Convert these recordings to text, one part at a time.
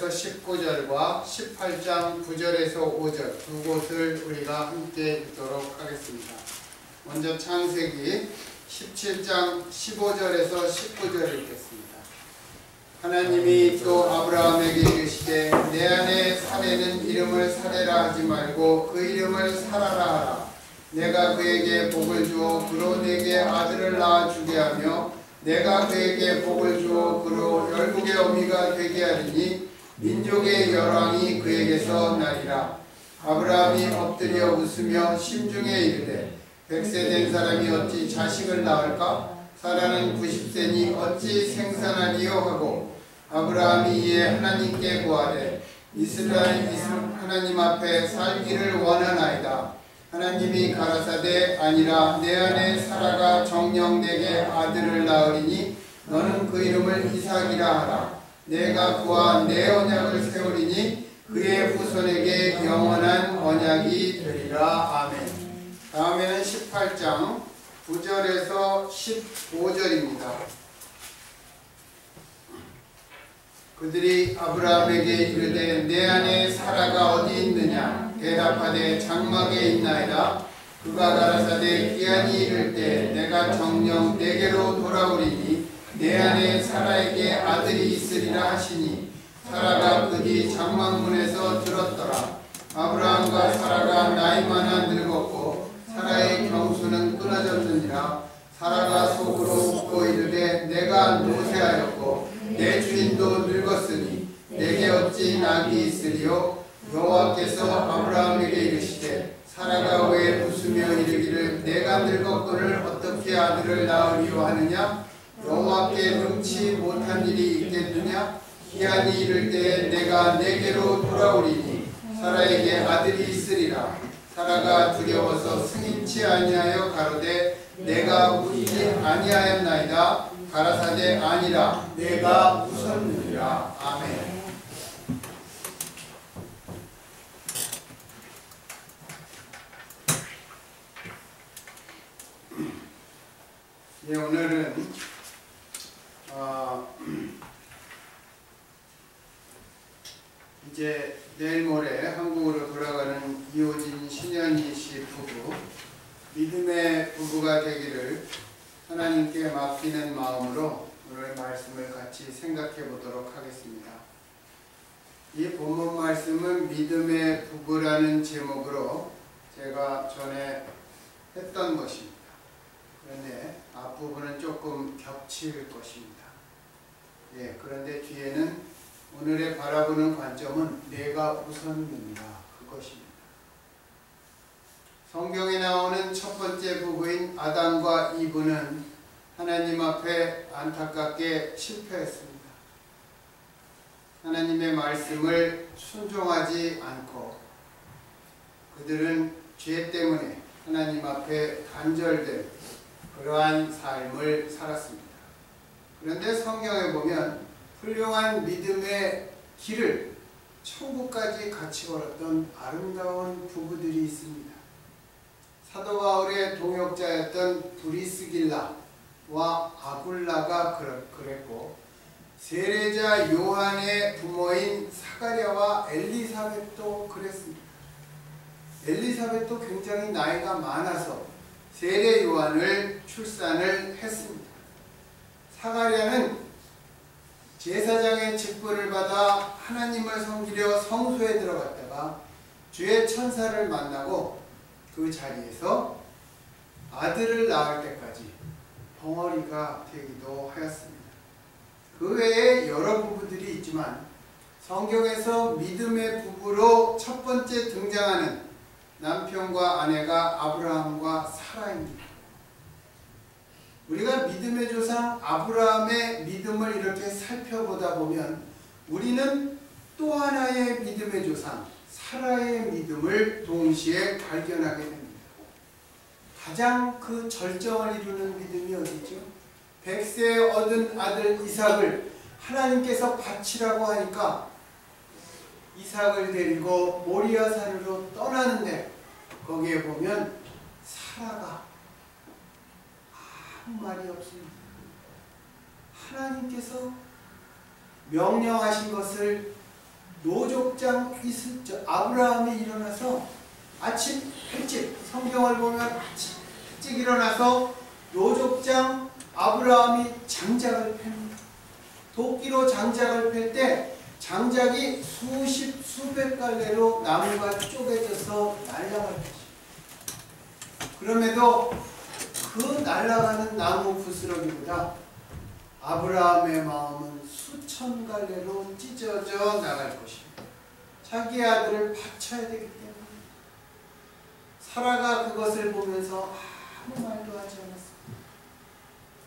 16절에서 19절과 18장 9절에서 5절 두 곳을 우리가 함께 읽도록 하겠습니다. 먼저 창세기 17장 15절에서 19절을 읽겠습니다. 하나님이 또 아브라함에게 이르시되 내 안에 사레는 이름을 사레라 하지 말고 그 이름을 사라라 하라. 내가 그에게 복을 주어 그로 내게 아들을 낳아 주게 하며 내가 그에게 복을 주어 그로 열국의 어미가 되게 하리니 민족의 열왕이 그에게서 나리라. 아브라함이 엎드려 웃으며 심중에 이르되 100세 된 사람이 어찌 자식을 낳을까? 사라는 90세니 어찌 생산하리요 하고 아브라함이 이에 하나님께 구하되 이스라엘 하나님 앞에 살기를 원하나이다. 하나님이 가라사대 아니라 내 안에 사라가 정녕 내게 아들을 낳으리니 너는 그 이름을 이삭이라 하라. 내가 그와 내 언약을 세우리니 그의 후손에게 영원한 언약이 되리라. 아멘. 다음에는 18장 9절에서 15절입니다. 그들이 아브라함에게 이르되 내 안에 사라가 어디 있느냐? 대답하되 장막에 있나이다. 그가 가라사대 기한이 이를 때 내가 정녕 내게로 돌아오리니 내 안에 사라에게 아들이 있으리라 하시니 사라가 그 뒤 장막문에서 들었더라. 아브라함과 사라가 나이마나 늙었고 사라의 경수는 끊어졌느니라. 사라가 속으로 웃고 이르되 내가 노쇠하였고 내 주인도 늙었으니 내게 어찌 낙이 있으리요? 여호와께서 아브라함에게 이르시되 사라가 왜 웃으며 이르기를 내가 늙었거늘 어떻게 아들을 낳으리요 하느냐? 여호와께 능치 못한 일이 있겠느냐? 기한이 이를 때에 내가 내게로 돌아오리니 사라에게 아들이 있으리라. 사라가 두려워서 승인치 아니하여 가로되 내가 웃지 아니하였나이다. 가라사대 아니라 내가 웃었느니라. 아멘. 예, 오늘은 이제 내일 모레 한국으로 돌아가는 이호진 신현희 씨 부부, 믿음의 부부가 되기를 하나님께 맡기는 마음으로 오늘 말씀을 같이 생각해 보도록 하겠습니다. 이 본문 말씀은 믿음의 부부라는 제목으로 제가 전에 했던 것입니다. 그런데 앞부분은 조금 겹칠 것입니다. 예, 그런데 뒤에는 오늘의 바라보는 관점은 내가 웃었느니라 그것입니다. 성경에 나오는 첫 번째 부부인 아담과 이브는 하나님 앞에 안타깝게 실패했습니다. 하나님의 말씀을 순종하지 않고 그들은 죄 때문에 하나님 앞에 단절된 그러한 삶을 살았습니다. 그런데 성경에 보면 훌륭한 믿음의 길을 천국까지 같이 걸었던 아름다운 부부들이 있습니다. 사도 바울의 동역자였던 브리스길라와 아굴라가 그랬고 세례자 요한의 부모인 사가랴와 엘리사벳도 그랬습니다. 엘리사벳도 굉장히 나이가 많아서 세례 요한을 출산을 했습니다. 사가랴는 제사장의 직분을 받아 하나님을 섬기려 성소에 들어갔다가 주의 천사를 만나고 그 자리에서 아들을 낳을 때까지 벙어리가 되기도 하였습니다. 그 외에 여러 부부들이 있지만 성경에서 믿음의 부부로 첫 번째 등장하는 남편과 아내가 아브라함과 사라입니다. 우리가 믿음의 조상 아브라함의 믿음을 이렇게 살펴보다 보면 우리는 또 하나의 믿음의 조상 사라의 믿음을 동시에 발견하게 됩니다. 가장 그 절정을 이루는 믿음이 어디죠? 100세에 얻은 아들 이삭을 하나님께서 바치라고 하니까 이삭을 데리고 모리아 산으로 떠나는데 거기에 보면 사라가 아무 말이 없습니다. 하나님께서 명령하신 것을 노족장 아브라함이 일어나서 아침 일찍, 성경을 보면 아침 일찍 일어나서 노족장 아브라함이 장작을 팹니다. 도끼로 장작을 팰 때 장작이 수십 수백 갈래로 나무가 쪼개져서 날아갈 것입니다. 그럼에도 그 날아가는 나무 부스러기보다 아브라함의 마음은 수천 갈래로 찢어져 나갈 것입니다. 자기의 아들을 바쳐야 되기 때문에 사라가 그것을 보면서 아무 말도 하지 않았습니다.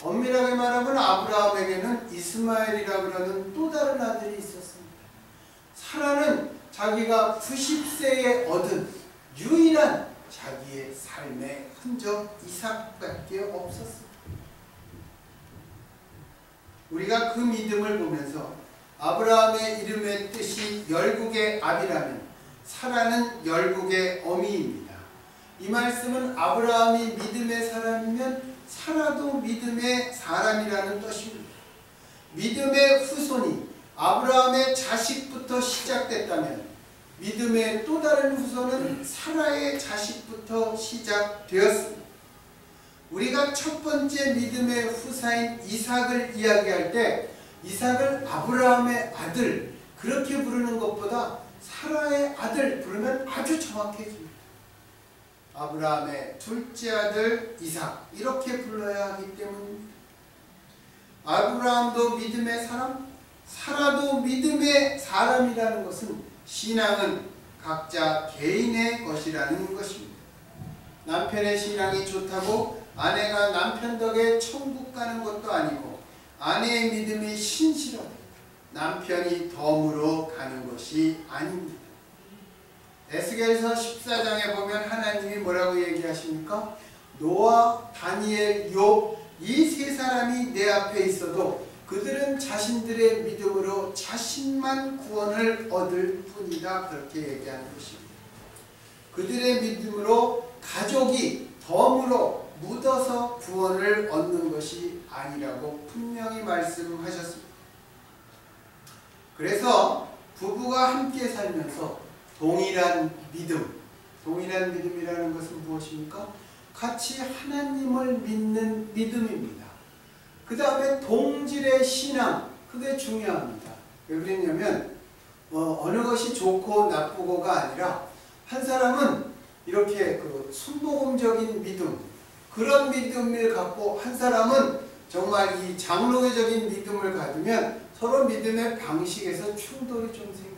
엄밀하게 말하면 아브라함에게는 이스마엘이라고 하는 또 다른 아들이 있었습니다. 사라는 자기가 90세에 얻은 유일한 자기의 삶의 흔적 이삭밖에 없었습니다. 우리가 그 믿음을 보면서 아브라함의 이름의 뜻이 열국의 압이라면 사라는 열국의 어미입니다. 이 말씀은 아브라함이 믿음의 사람이면 사라도 믿음의 사람이라는 뜻입니다. 믿음의 후손이 아브라함의 자식부터 시작됐다면 믿음의 또 다른 후손은 사라의 자식부터 시작되었습니다. 우리가 첫 번째 믿음의 후사인 이삭을 이야기할 때 이삭을 아브라함의 아들 그렇게 부르는 것보다 사라의 아들 부르면 아주 정확해집니다. 아브라함의 둘째 아들 이삭 이렇게 불러야 하기 때문입니다. 아브라함도 믿음의 사람, 사라도 믿음의 사람이라는 것은 신앙은 각자 개인의 것이라는 것입니다. 남편의 신앙이 좋다고 아내가 남편 덕에 천국 가는 것도 아니고 아내의 믿음이 신실하고 남편이 덤으로 가는 것이 아닙니다. 에스겔서 14장에 보면 하나님이 뭐라고 얘기하십니까? 노아, 다니엘, 욥 이 세 사람이 내 앞에 있어도 그들은 자신들의 믿음으로 자신만 구원을 얻을 뿐이다. 그렇게 얘기하는 것입니다. 그들의 믿음으로 가족이 덤으로 묻어서 구원을 얻는 것이 아니라고 분명히 말씀하셨습니다. 그래서 부부가 함께 살면서 동일한 믿음이라는 것은 무엇입니까? 같이 하나님을 믿는 믿음입니다. 그 다음에 동질의 신앙, 그게 중요합니다. 왜 그랬냐면 어느 것이 좋고 나쁘고가 아니라 한 사람은 이렇게 순복음적인 믿음, 그런 믿음을 갖고 한 사람은 정말 이 장로회적인 믿음을 가지면 서로 믿음의 방식에서 충돌이 좀 생겨요.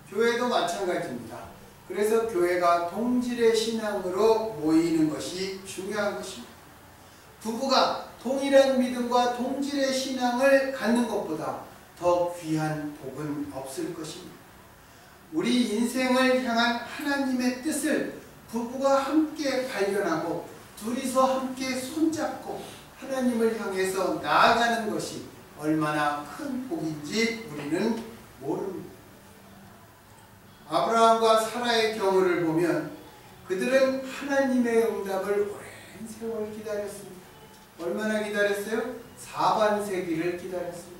교회도 마찬가지입니다. 그래서 교회가 동질의 신앙으로 모이는 것이 중요한 것입니다. 부부가 동일한 믿음과 동질의 신앙을 갖는 것보다 더 귀한 복은 없을 것입니다. 우리 인생을 향한 하나님의 뜻을 부부가 함께 발견하고 둘이서 함께 손잡고 하나님을 향해서 나아가는 것이 얼마나 큰 복인지 우리는 모릅니다. 아브라함과 사라의 경우를 보면 그들은 하나님의 응답을 오랜 세월 기다렸습니다. 얼마나 기다렸어요? 4반세기를 기다렸습니다.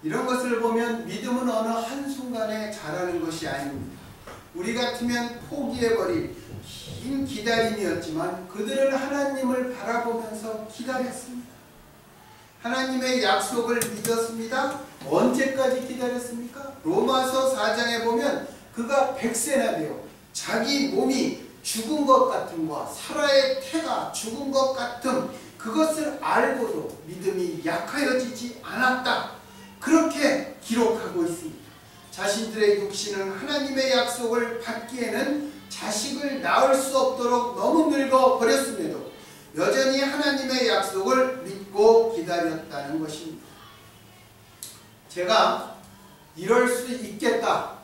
이런 것을 보면 믿음은 어느 한순간에 자라는 것이 아닙니다. 우리 같으면 포기해버릴 긴 기다림이었지만 그들은 하나님을 바라보면서 기다렸습니다. 하나님의 약속을 믿었습니다. 언제까지 기다렸습니까? 로마서 4장에 보면 그가 100세나 되어 자기 몸이 죽은 것 같음과 사라의 태가 죽은 것 같음 그것을 알고도 믿음이 약하여지지 않았다. 그렇게 기록하고 있습니다. 자신들의 육신은 하나님의 약속을 받기에는 자식을 낳을 수 없도록 너무 늙어버렸음에도 여전히 하나님의 약속을 믿고 기다렸다는 것입니다. 제가 이럴 수 있겠다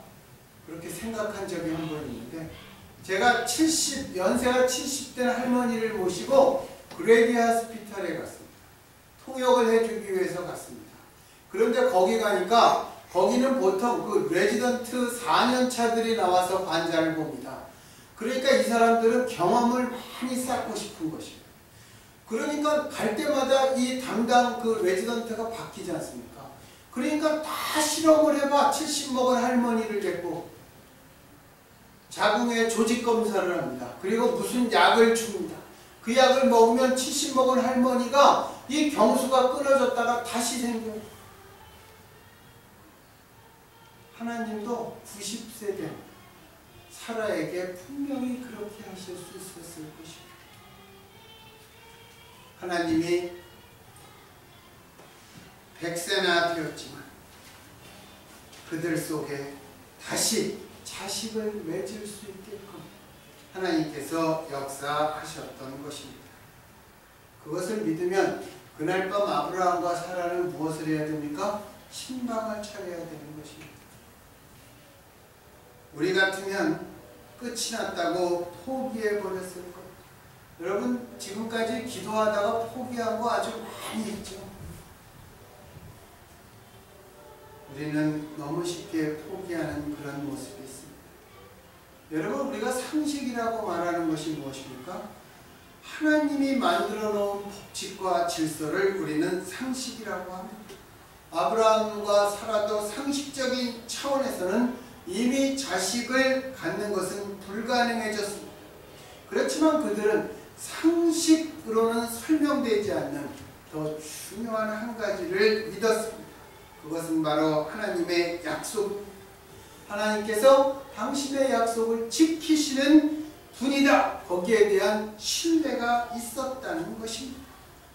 그렇게 생각한 적이 한 번 있는데 제가 연세가 70된 할머니를 모시고 그레디 하스피탈에 갔습니다. 통역을 해주기 위해서 갔습니다. 그런데 거기 가니까 거기는 보통 그 레지던트 4년차들이 나와서 환자를 봅니다. 그러니까 이 사람들은 경험을 많이 쌓고 싶은 것이에요. 그러니까 갈 때마다 이 담당 그 레지던트가 바뀌지 않습니까? 그러니까 다 실험을 해봐. 70 먹은 할머니를 데리고 자궁에 조직 검사를 합니다. 그리고 무슨 약을 줍니다. 그 약을 먹으면 70 먹은 할머니가 이 경수가 끊어졌다가 다시 생겨요. 하나님도 90세 된 사라에게 분명히 그렇게 하실 수 있었을 것입니다. 하나님이 100세나 되었지만 그들 속에 다시 자식을 맺을 수 있게끔 하나님께서 역사하셨던 것입니다. 그것을 믿으면 그날 밤 아브라함과 사라는 무엇을 해야 됩니까? 신방을 차려야 되는 것입니다. 우리 같으면 끝이 났다고 포기해버렸을 것. 여러분 지금까지 기도하다가 포기한 거 아주 많이 있죠. 우리는 너무 쉽게 포기하는 그런 모습이 있습니다. 여러분 우리가 상식이라고 말하는 것이 무엇입니까? 하나님이 만들어 놓은 법칙과 질서를 우리는 상식이라고 합니다. 아브라함과 사라도 상식적인 차원에서는 이미 자식을 갖는 것은 불가능해졌습니다. 그렇지만 그들은 상식으로는 설명되지 않는 더 중요한 한 가지를 믿었습니다. 그것은 바로 하나님의 약속입니다. 하나님께서 당신의 약속을 지키시는 분이다. 거기에 대한 신뢰가 있었다는 것입니다.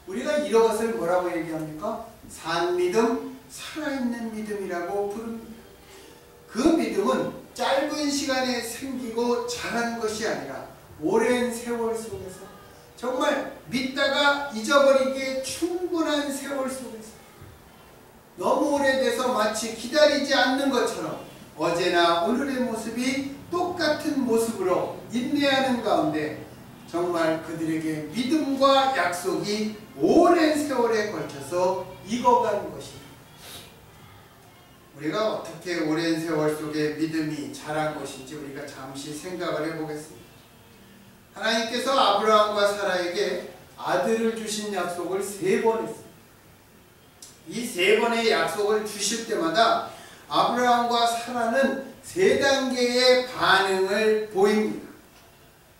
우리가 이것을 뭐라고 얘기합니까? 산 믿음, 살아있는 믿음이라고 부릅니다. 그 믿음은 짧은 시간에 생기고 자란 것이 아니라 오랜 세월 속에서 정말 믿다가 잊어버리기에 충분한 세월 속에서 너무 오래돼서 마치 기다리지 않는 것처럼 어제나 오늘의 모습이 똑같은 모습으로 인내하는 가운데 정말 그들에게 믿음과 약속이 오랜 세월에 걸쳐서 익어간 것입니다. 우리가 어떻게 오랜 세월 속에 믿음이 자란 것인지 우리가 잠시 생각을 해보겠습니다. 하나님께서 아브라함과 사라에게 아들을 주신 약속을 3번 했습니다. 이 3번의 약속을 주실 때마다 아브라함과 사라는 3단계의 반응을 보입니다.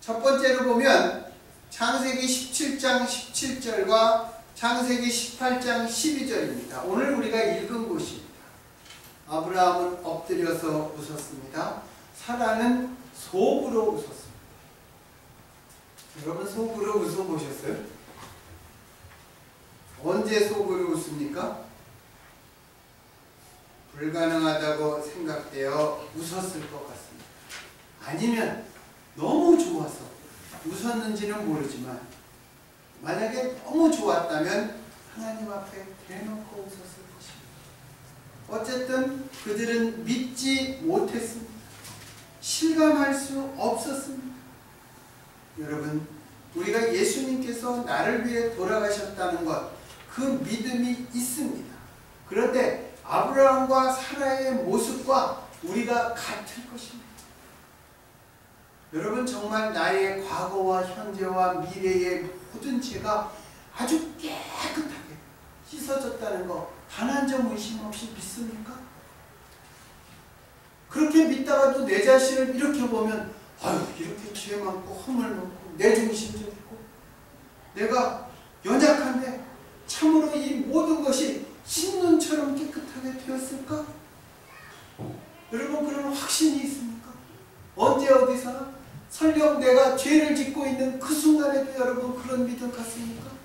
첫 번째로 보면 창세기 17장 17절과 창세기 18장 12절입니다. 오늘 우리가 읽은 곳입니다. 아브라함은 엎드려서 웃었습니다. 사라는 속으로 웃었습니다. 여러분 속으로 웃어보셨어요? 언제 속으로 웃습니까? 불가능하다고 생각되어 웃었을 것 같습니다. 아니면 너무 좋아서 웃었는지는 모르지만 만약에 너무 좋았다면 하나님 앞에 대놓고 웃었을 것입니다. 어쨌든 그들은 믿지 못했습니다. 실감할 수 없었습니다. 여러분 우리가 예수님께서 나를 위해 돌아가셨다는 것, 그 믿음이 있습니다. 그런데 아브라함과 사라의 모습과 우리가 같을 것입니다. 여러분 정말 나의 과거와 현재와 미래의 모든 죄가 아주 깨끗하게 씻어졌다는 거 단 한 점 의심 없이 믿습니까? 그렇게 믿다가도 내 자신을 이렇게 보면 아유 이렇게 죄 많고 허물 많고 내중심적이고 내가 연약한데 참으로 이 모든 것이 신눈처럼 깨끗하게 되었을까? 여러분 그런 확신이 있습니까? 언제 어디서나 설령 내가 죄를 짓고 있는 그 순간에도 여러분 그런 믿음 같습니까?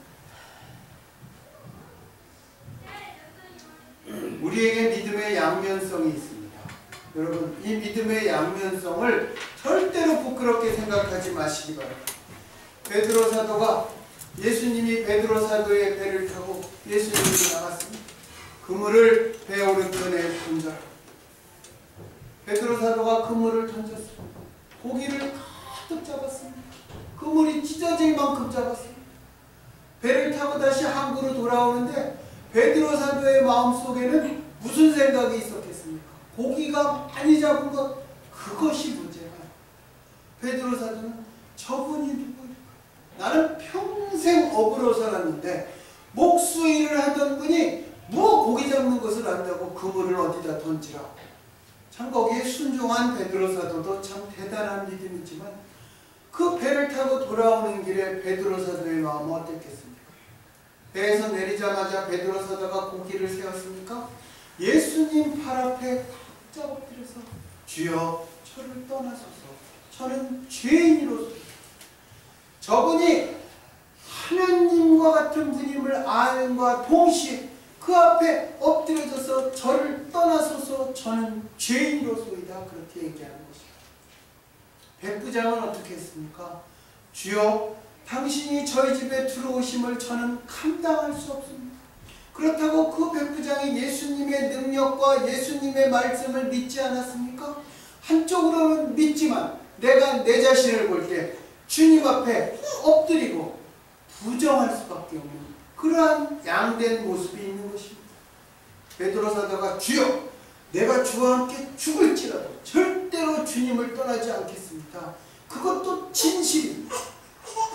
우리에게 믿음의 양면성이 있습니다. 여러분 이 믿음의 양면성을 절대로 부끄럽게 생각하지 마시기 바랍니다. 베드로 사도가 예수님이 베드로 사도의 배를 타고 예수님이 나갔습니다. 그물을 배 오른편에 던져라. 베드로 사도가 그물을 던졌습니다. 고기를 가득 잡았습니다. 그물이 찢어질 만큼 잡았습니다. 배를 타고 다시 항구로 돌아오는데 베드로 사도의 마음속에는 무슨 생각이 있었겠습니까? 고기가 많이 잡은 것, 그것이 문제가. 베드로 사도는 저분이 누구일까? 나는 평생 업으로 살았는데 목수일을 하던 분이 뭐 고기 잡는 것을 안다고 그물을 어디다 던지라. 참 거기에 순종한 베드로 사도도 참 대단한 믿음이지만 그 배를 타고 돌아오는 길에 베드로 사도의 마음은 어땠겠습니까? 배에서 내리자마자 베드로 사도가 고기를 세웠습니까? 예수님 팔 앞에 꽉 엎드려서 주여 저를 떠나소서 저는 죄인이로서. 저분이 하나님과 같은 분임을 아는과 동시에 그 앞에 엎드려져서 저를 떠나소서 저는 죄인으로소이다 그렇게 얘기하는 것입니다. 백부장은 어떻게 했습니까? 주여 당신이 저희 집에 들어오심을 저는 감당할 수 없습니다. 그렇다고 그 백부장이 예수님의 능력과 예수님의 말씀을 믿지 않았습니까? 한쪽으로는 믿지만 내가 내 자신을 볼 때 주님 앞에 엎드리고 부정할 수밖에 없는 그러한 양된 모습이 있는 것입니다. 베드로 사도가 주여 내가 주와 함께 죽을지라도 절대로 주님을 떠나지 않겠습니다. 그것도 진실입니다.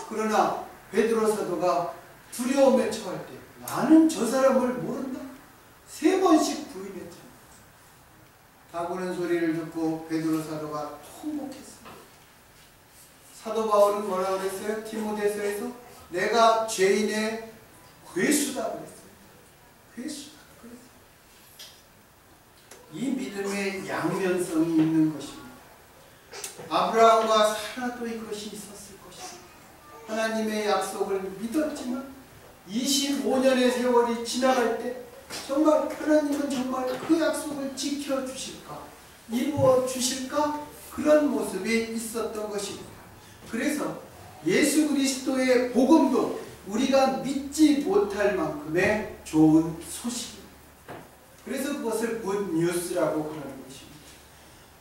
그러나 베드로 사도가 두려움에 처할 때 나는 저 사람을 모른다. 3번씩 부인했잖아. 다구는 소리를 듣고 베드로 사도가 통곡했습니다. 사도 바울은 뭐라고 그랬어요? 티모데서에서 내가 죄인의 괴수다 그랬어요. 괴수다 그랬어요. 이 믿음의 양면성이 있는 것입니다. 아브라함과 사라도 이것이 있었을 것입니다. 하나님의 약속을 믿었지만 25년의 세월이 지나갈 때 정말 하나님은 정말 그 약속을 지켜주실까? 이루어 주실까? 그런 모습이 있었던 것입니다. 그래서 예수 그리스도의 복음도 우리가 믿지 못할 만큼의 좋은 소식입니다. 그래서 그것을 굿 뉴스라고 그러는 것입니다.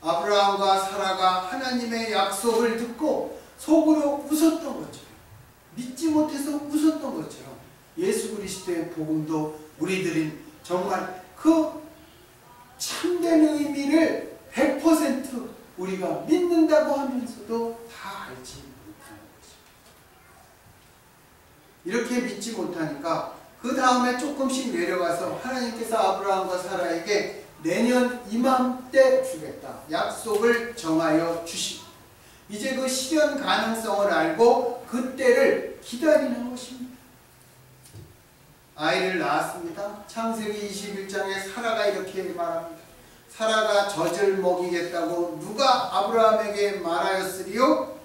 아브라함과 사라가 하나님의 약속을 듣고 속으로 웃었던 것처럼 믿지 못해서 웃었던 것처럼 예수 그리스도의 복음도 우리들은 정말 그 참된 의미를 100% 우리가 믿는다고 하면서도 다 알지 못하는 것입니다. 이렇게 믿지 못하니까 그 다음에 조금씩 내려가서 하나님께서 아브라함과 사라에게 내년 이맘때 주겠다 약속을 정하여 주시고 이제 그 실현 가능성을 알고 그때를 기다리는 것입니다. 아이를 낳았습니다. 창세기 21장에 사라가 이렇게 말합니다. 사라가 젖을 먹이겠다고 누가 아브라함에게 말하였으리요?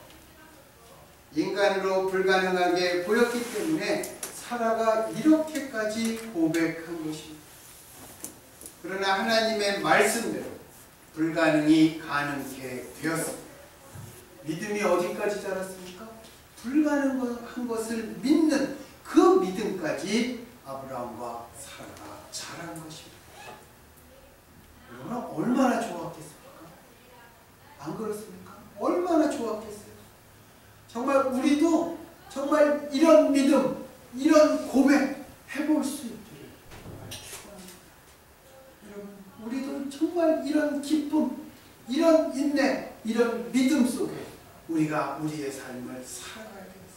인간으로 불가능하게 보였기 때문에 사라가 이렇게까지 고백한 것입니다. 그러나 하나님의 말씀대로 불가능이 가능케 되었습니다. 믿음이 어디까지 자랐습니까? 불가능한 것을 믿는 그 믿음까지 아브라함과 사라가 자란 것입니다. 여러분 얼마나 좋았겠습니까? 안 그렇습니까? 얼마나 좋았겠어요? 정말 우리도 정말 이런 믿음, 이런 고백 해볼 수 있기를 정말 축원합니다. 여러분 우리도 정말 이런 기쁨, 이런 인내, 이런 믿음 속에 우리가 우리의 삶을 살아가야 되겠습니다.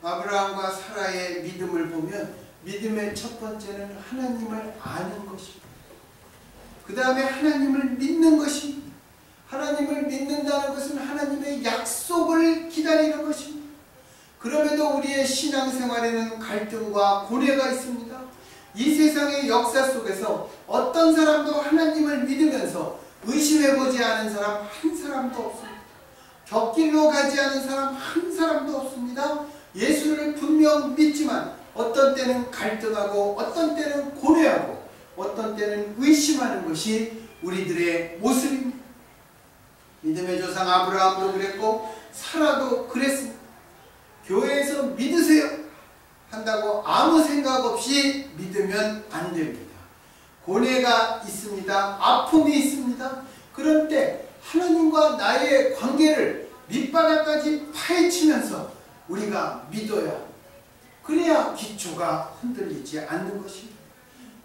아브라함과 사라의 믿음을 보면 믿음의 첫 번째는 하나님을 아는 것입니다. 그 다음에 하나님을 믿는 것입니다. 하나님을 믿는다는 것은 하나님의 약속을 기다리는 것입니다. 그럼에도 우리의 신앙생활에는 갈등과 고뇌가 있습니다. 이 세상의 역사 속에서 어떤 사람도 하나님을 믿으면서 의심해보지 않은 사람 한 사람도 없습니다. 곁길로 가지 않은 사람 한 사람도 없습니다. 예수를 분명 믿지만 어떤 때는 갈등하고 어떤 때는 고뇌하고 어떤 때는 의심하는 것이 우리들의 모습입니다. 믿음의 조상 아브라함도 그랬고 사라도 그랬습니다. 교회에서 믿으세요 한다고 아무 생각 없이 믿으면 안 됩니다. 고뇌가 있습니다. 아픔이 있습니다. 그럴 때 하나님과 나의 관계를 밑바닥까지 파헤치면서 우리가 믿어야 합니다. 그래야 기초가 흔들리지 않는 것입니다.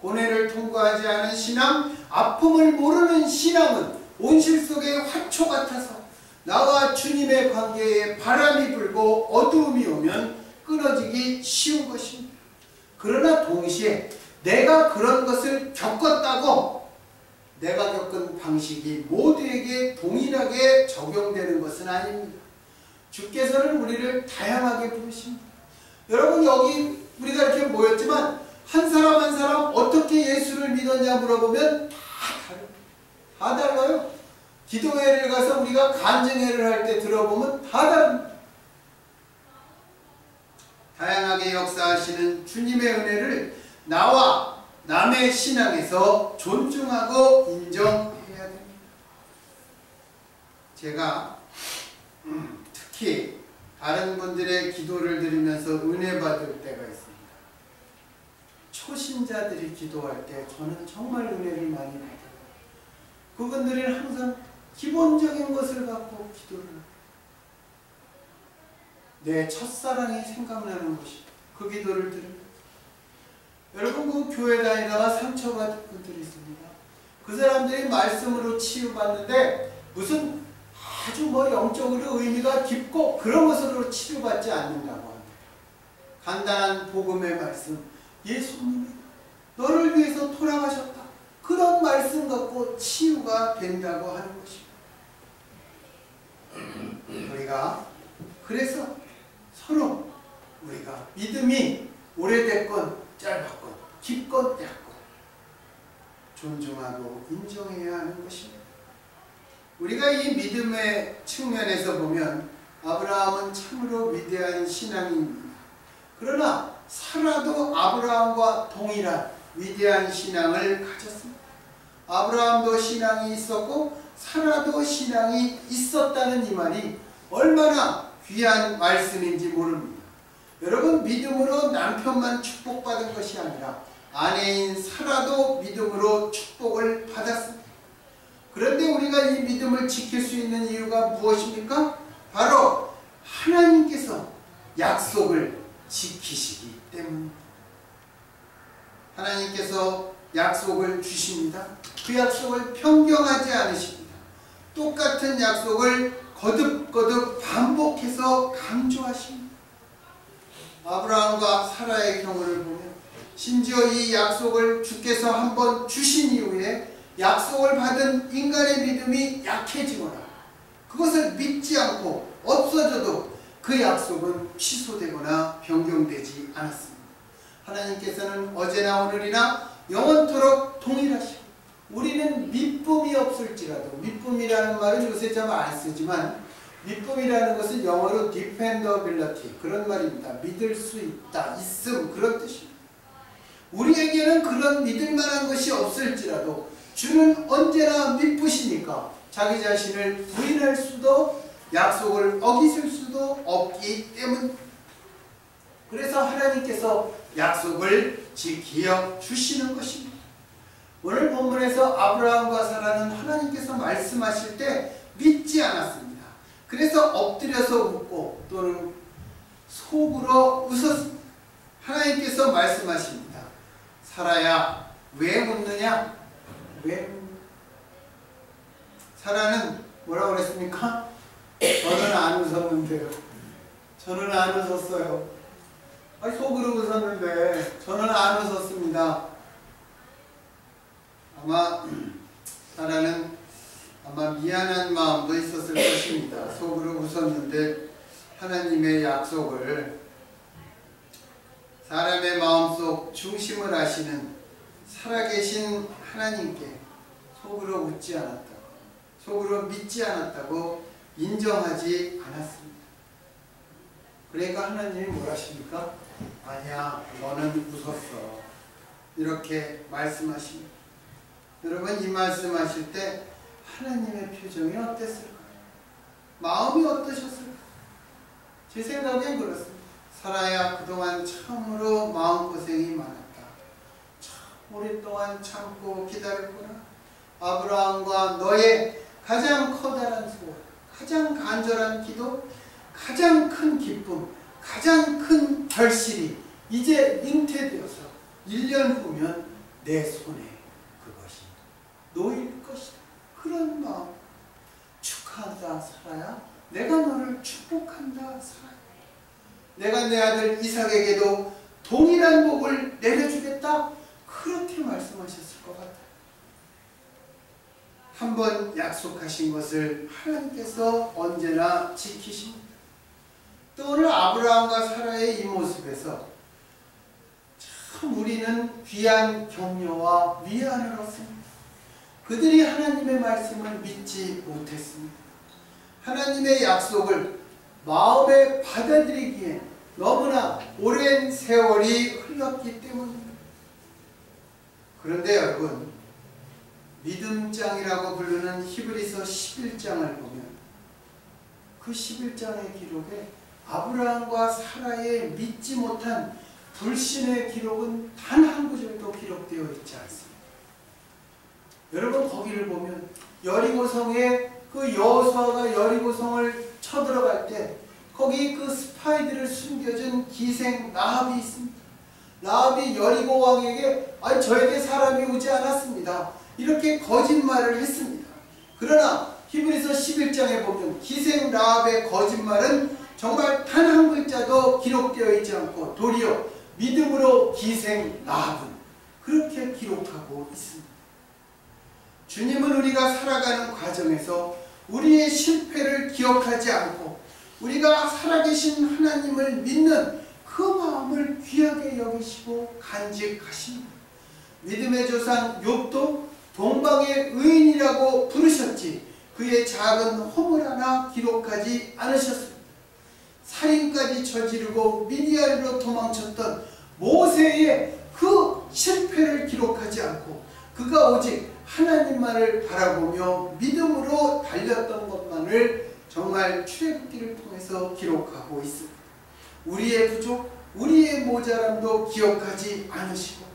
고뇌를 통과하지 않은 신앙, 아픔을 모르는 신앙은 온실 속의 화초 같아서 나와 주님의 관계에 바람이 불고 어두움이 오면 끊어지기 쉬운 것입니다. 그러나 동시에 내가 그런 것을 겪었다고 내가 겪은 방식이 모두에게 동일하게 적용되는 것은 아닙니다. 주께서는 우리를 다양하게 부르십니다. 여러분, 여기 우리가 이렇게 모였지만 한 사람 한 사람 어떻게 예수를 믿었냐 물어보면 다 달라요. 기도회를 가서 우리가 간증회를 할 때 들어보면 다 다릅니다. 다양하게 역사하시는 주님의 은혜를 나와 남의 신앙에서 존중하고 인정해야 됩니다. 제가 특히 다른 분들의 기도를 들으면서 은혜 받을 때가 있습니다. 초신자들이 기도할 때 저는 정말 은혜를 많이 받아요. 그분들은 항상 기본적인 것을 갖고 기도를 해요. 내 첫사랑이 생각나는 것이 그 기도를 들으면, 여러분, 그 교회 다니다가 상처받은 분들이 있습니다. 그 사람들이 말씀으로 치유받는데 무슨 아주 영적으로 의미가 깊고 그런 것으로 치료받지 않는다고 합니다. 간단한 복음의 말씀, 예수님이 너를 위해서 돌아가셨다, 그런 말씀 갖고 치유가 된다고 하는 것입니다. 우리가 그래서 서로 우리가 믿음이 오래됐건 짧았건 깊건 얕건 존중하고 인정해야 하는 것입니다. 우리가 이 믿음의 측면에서 보면 아브라함은 참으로 위대한 신앙인입니다. 그러나 사라도 아브라함과 동일한 위대한 신앙을 가졌습니다. 아브라함도 신앙이 있었고 사라도 신앙이 있었다는 이 말이 얼마나 귀한 말씀인지 모릅니다. 여러분, 믿음으로 남편만 축복받은 것이 아니라 아내인 사라도 믿음으로 축복을 받았습니다. 그런데 우리가 이 믿음을 지킬 수 있는 이유가 무엇입니까? 바로 하나님께서 약속을 지키시기 때문입니다. 하나님께서 약속을 주십니다. 그 약속을 변경하지 않으십니다. 똑같은 약속을 거듭거듭 반복해서 강조하십니다. 아브라함과 사라의 경우를 보면 심지어 이 약속을 주께서 한번 주신 이후에 약속을 받은 인간의 믿음이 약해지거나 그것을 믿지 않고 없어져도 그 약속은 취소되거나 변경되지 않았습니다. 하나님께서는 어제나 오늘이나 영원토록 동일하시고, 우리는 믿음이 없을지라도, 믿음이라는 말은 요새 잘 안 쓰지만 믿음이라는 것은 영어로 dependability, 그런 말입니다. 믿을 수 있다, 있음, 그런 뜻입니다. 우리에게는 그런 믿을 만한 것이 없을지라도 주는 언제나 믿으시니까 자기 자신을 부인할 수도 약속을 어기실 수도 없기 때문. 그래서 하나님께서 약속을 지키어 주시는 것입니다. 오늘 본문에서 아브라함과 사라는 하나님께서 말씀하실 때 믿지 않았습니다. 그래서 엎드려서 웃고 또는 속으로 웃었습니다. 하나님께서 말씀하십니다. 사라야, 왜 웃느냐? 왜? 사라는 뭐라고 그랬습니까? 저는 안 웃었는데요. 저는 안 웃었어요. 아니, 속으로 웃었는데 저는 안 웃었습니다. 아마 사라는 미안한 마음도 있었을 것입니다. 속으로 웃었는데 하나님의 약속을, 사람의 마음속 중심을 아시는 살아계신 하나님께 속으로 웃지 않았다고, 속으로 믿지 않았다고 인정하지 않았습니다. 그러니까 하나님이 뭘 하십니까? 아니야, 너는 웃었어, 이렇게 말씀하십니다. 여러분, 이 말씀하실 때 하나님의 표정이 어땠을까요? 마음이 어떠셨을까요? 제 생각엔 그렇습니다. 사라야, 그동안 참으로 마음고생이 많았다. 참 오랫동안 참고 기다렸구나. 아브라함과 너의 가장 커다란 소원, 가장 간절한 기도, 가장 큰 기쁨, 가장 큰 결실이 이제 잉태되어서 1년 후면 내 손에 그것이 놓일 것이다. 그런 마음. 축하한다, 사라야. 내가 너를 축복한다, 사라야. 내가 내 아들 이삭에게도 동일한 복을 내려주겠다. 말씀하셨을 것 같아요. 한번 약속하신 것을 하나님께서 언제나 지키십니다. 또 오늘 아브라함과 사라의 이 모습에서 참 우리는 귀한 격려와 위안을 얻습니다. 그들이 하나님의 말씀을 믿지 못했습니다. 하나님의 약속을 마음에 받아들이기에 너무나 오랜 세월이 흘렀기 때문입니다. 그런데 여러분, 믿음장이라고 부르는 히브리서 11장을 보면 그 11장의 기록에 아브라함과 사라의 믿지 못한 불신의 기록은 단 한 구절도 기록되어 있지 않습니다. 여러분, 거기를 보면 여리고성에 그 여호수아가 여리고성을 쳐들어갈 때 거기 그 스파이들을 숨겨준 기생 라합이 있습니다. 라합이 여리고 왕에게 저에게 사람이 오지 않았습니다, 이렇게 거짓말을 했습니다. 그러나 히브리서 11장에 보면 기생 라합의 거짓말은 정말 단 한 글자도 기록되어 있지 않고 도리어 믿음으로 기생 라합은 그렇게 기록하고 있습니다. 주님은 우리가 살아가는 과정에서 우리의 실패를 기억하지 않고 우리가 살아계신 하나님을 믿는 그 마음을 귀하게 여기시고 간직하십니다. 믿음의 조상 욥도 동방의 의인이라고 부르셨지 그의 작은 허물 하나 기록하지 않으셨습니다. 살인까지 저지르고 미디안으로 도망쳤던 모세의 그 실패를 기록하지 않고 그가 오직 하나님만을 바라보며 믿음으로 달렸던 것만을 정말 출애굽기를 통해서 기록하고 있습니다. 우리의 부족, 우리의 모자람도 기억하지 않으시고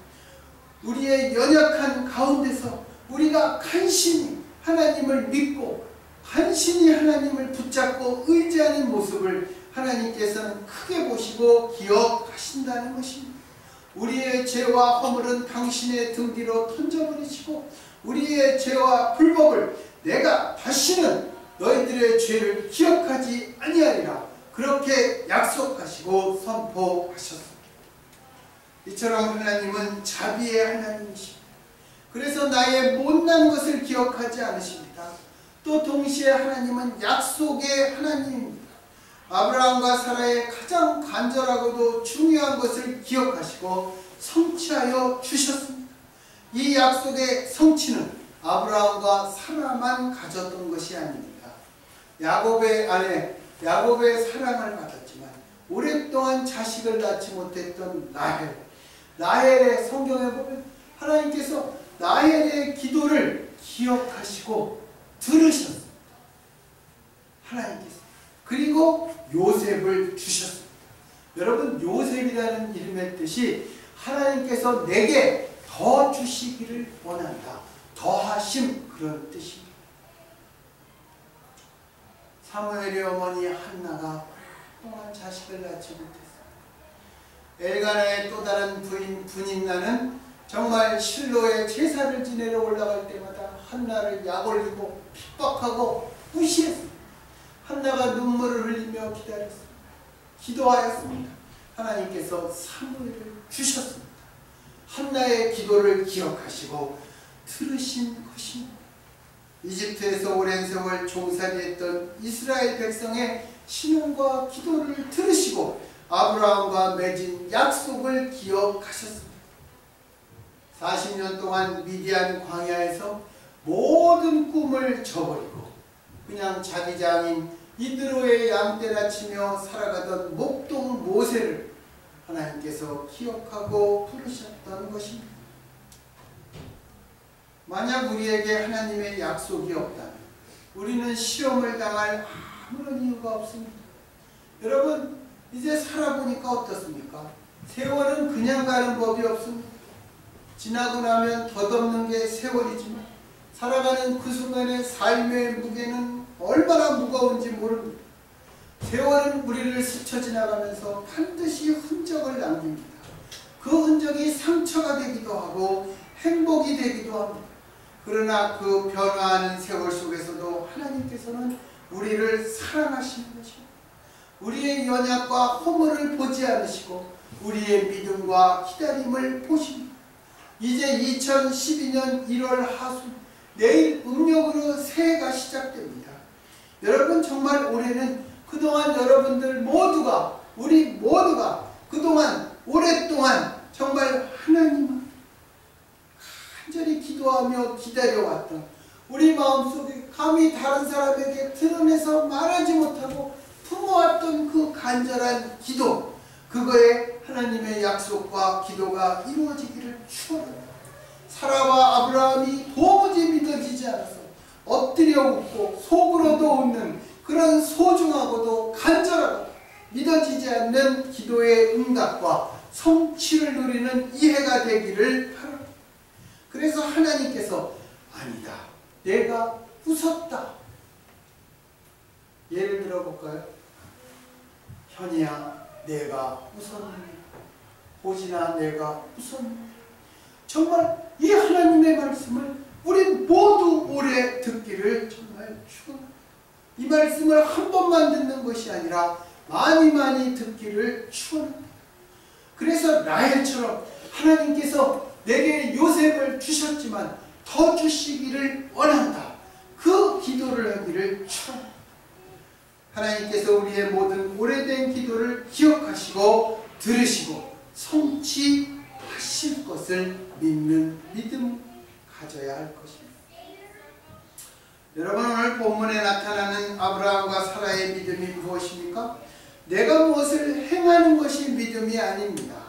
우리의 연약한 가운데서 우리가 간신히 하나님을 믿고 간신히 하나님을 붙잡고 의지하는 모습을 하나님께서는 크게 보시고 기억하신다는 것입니다. 우리의 죄와 허물은 당신의 등 뒤로 던져버리시고 우리의 죄와 불법을 내가 다시는 너희들의 죄를 기억하지 아니하리라 그렇게 약속하시고 선포하셨습니다. 이처럼 하나님은 자비의 하나님이십니다. 그래서 나의 못난 것을 기억하지 않으십니다. 또 동시에 하나님은 약속의 하나님입니다. 아브라함과 사라의 가장 간절하고도 중요한 것을 기억하시고 성취하여 주셨습니다. 이 약속의 성취는 아브라함과 사라만 가졌던 것이 아닙니다. 야곱의 아내 야곱의 사랑을 받았지만 오랫동안 자식을 낳지 못했던 라헬의 성경에 보면 하나님께서 라헬의 기도를 기억하시고 들으셨습니다. 하나님께서. 그리고 요셉을 주셨습니다. 여러분, 요셉이라는 이름의 뜻이 하나님께서 내게 더 주시기를 원한다, 더하심, 그런 뜻입니다. 사무엘의 어머니 한나가 오랫동안 자식을 낳지 못했습니다. 엘가나의 또 다른 부인 분인나는 정말 실로의 제사를 지내러 올라갈 때마다 한나를 약올리고 핍박하고 무시했습니다. 한나가 눈물을 흘리며 기다렸습니다. 기도하였습니다. 하나님께서 사무엘을 주셨습니다. 한나의 기도를 기억하시고 들으신 것입니다. 이집트에서 오랜 세월 종살이했던 이스라엘 백성의 신앙과 기도를 들으시고 아브라함과 맺은 약속을 기억하셨습니다. 40년 동안 미디안 광야에서 모든 꿈을 저버리고 그냥 자기 장인 이드로의 양떼나 치며 살아가던 목동 모세를 하나님께서 기억하고 부르셨던 것입니다. 만약 우리에게 하나님의 약속이 없다면 우리는 시험을 당할 아무런 이유가 없습니다. 여러분, 이제 살아보니까 어떻습니까? 세월은 그냥 가는 법이 없습니다. 지나고 나면 덧없는 게 세월이지만 살아가는 그 순간의 삶의 무게는 얼마나 무거운지 모릅니다. 세월은 우리를 스쳐 지나가면서 반드시 흔적을 남깁니다. 그 흔적이 상처가 되기도 하고 행복이 되기도 합니다. 그러나 그 변화하는 세월 속에서도 하나님께서는 우리를 사랑하시는 것입니다. 우리의 연약과 허물을 보지 않으시고 우리의 믿음과 기다림을 보십니다. 이제 2012년 1월 하순, 내일 음력으로 새해가 시작됩니다. 여러분, 정말 올해는 그동안 여러분들 모두가, 우리 모두가 그동안 오랫동안 정말 하나님을 간절히 기도하며 기다려왔던, 우리 마음속에 감히 다른 사람에게 드러내서 말하지 못하고 품어왔던 그 간절한 기도, 그거에 하나님의 약속과 기도가 이루어지기를 축원합니다. 사라와 아브라함이 도무지 믿어지지 않아서 엎드려 웃고 속으로도 웃는 그런 소중하고도 간절하고 믿어지지 않는 기도의 응답과 성취를 누리는 이해가 되기를 바랍니다. 그래서 하나님께서 아니다, 내가 웃었다. 예를 들어볼까요? 현이야, 내가 웃었느냐. 호진아, 내가 웃었느냐. 정말 이 하나님의 말씀을 우리 모두 오래 듣기를 정말 축원합니다. 이 말씀을 한 번만 듣는 것이 아니라 많이 듣기를 축원합니다. 그래서 라헬처럼 하나님께서 내게 요셉을 주셨지만 더 주시기를 원한다, 그 기도를 하기를 축원합니다. 하나님께서 우리의 모든 오래된 기도를 기억하시고 들으시고 성취하실 것을 믿는 믿음 가져야 할 것입니다. 여러분, 오늘 본문에 나타나는 아브라함과 사라의 믿음이 무엇입니까? 내가 무엇을 행하는 것이 믿음이 아닙니다.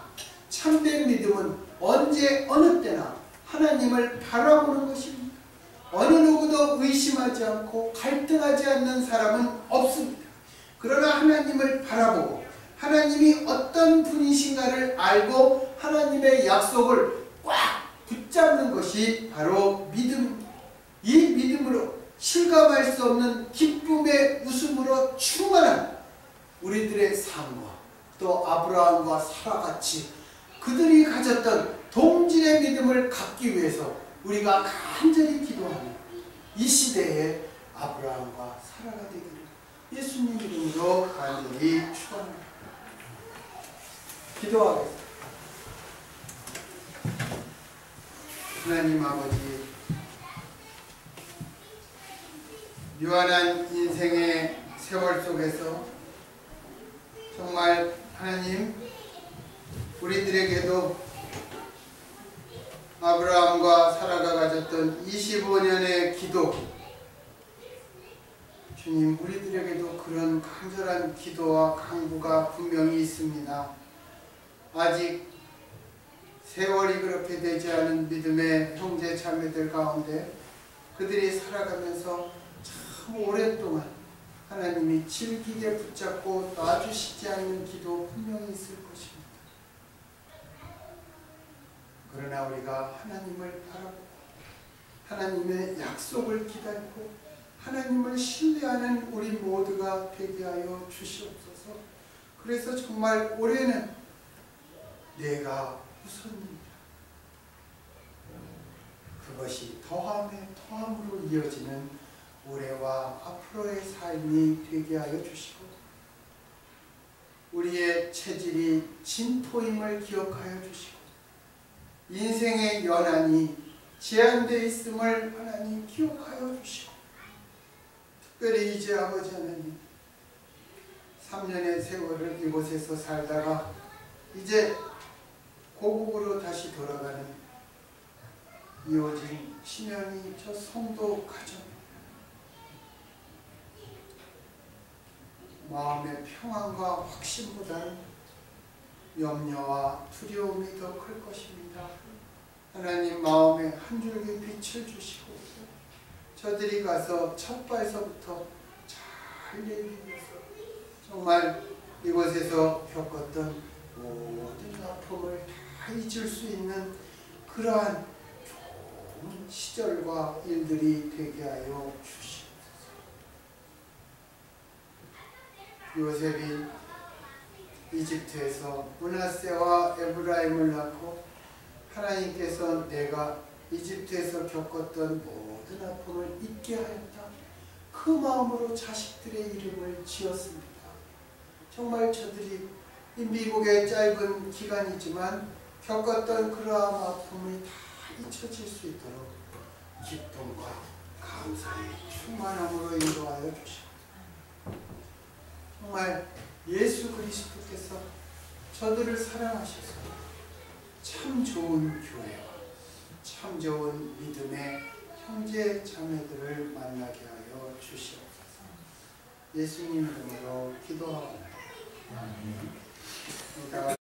참된 믿음은 언제 어느 때나 하나님을 바라보는 것입니다. 어느 누구도 의심하지 않고 갈등하지 않는 사람은 없습니다. 그러나 하나님을 바라보고 하나님이 어떤 분이신가를 알고 하나님의 약속을 꽉 붙잡는 것이 바로 믿음입니다. 이 믿음으로 실감할 수 없는 기쁨의 웃음으로 충만한 우리들의 삶과 또 아브라함과 사라같이 그들이 가졌던 동질의 믿음을 갖기 위해서 우리가 간절히 기도하는 이 시대에 아브라함과 사라가 되기를 예수님 이름으로 간절히 축원합니다. 기도하겠습니다. 하나님 아버지, 유한한 인생의 세월 속에서 정말 하나님, 우리들에게도 아브라함과 사라가 가졌던 25년의 기도, 주님, 우리들에게도 그런 간절한 기도와 간구가 분명히 있습니다. 아직 세월이 그렇게 되지 않은 믿음의 형제 자매들 가운데 그들이 살아가면서 참 오랫동안 하나님이 질기게 붙잡고 놔주시지 않는 기도 분명히 있을 것입니다. 그러나 우리가 하나님을 바라보고 하나님의 약속을 기다리고 하나님을 신뢰하는 우리 모두가 되게 하여 주시옵소서. 그래서 정말 올해는 내가 웃었느니라, 그것이 더함에 더함으로 이어지는 올해와 앞으로의 삶이 되게 하여 주시고, 우리의 체질이 진토임을 기억하여 주시고, 인생의 연한이 제한되어 있음을 하나님 기억하여 주시고, 특별히 이제 아버지 하나님 3년의 세월을 이곳에서 살다가 이제 고국으로 다시 돌아가는 이호진, 신현이 저 성도 가정, 마음의 평안과 확신보다는 염려와 두려움이 더 클 것입니다. 하나님, 마음에 한 줄기 빛을 주시고 저들이 가서 첫 발서부터 잘 얘기해서 정말 이곳에서 겪었던 모든 아픔을 다 잊을 수 있는 그러한 좋은 시절과 일들이 되게 하여 주시옵소서. 요셉이 이집트에서 므낫세와 에브라임을 낳고 하나님께서 내가 이집트에서 겪었던 모든 아픔을 잊게 하였다, 그 마음으로 자식들의 이름을 지었습니다. 정말 저들이 이 미국의 짧은 기간이지만 겪었던 그러한 아픔이 다 잊혀질 수 있도록 기쁨과 감사의 충만함으로 인도하여 주시고 정말 예수 그리스도께서 저들을 사랑하셔서 참 좋은 교회와 참 좋은 믿음의 형제 자매들을 만나게 하여 주시옵소서. 예수님 이름으로 기도합니다.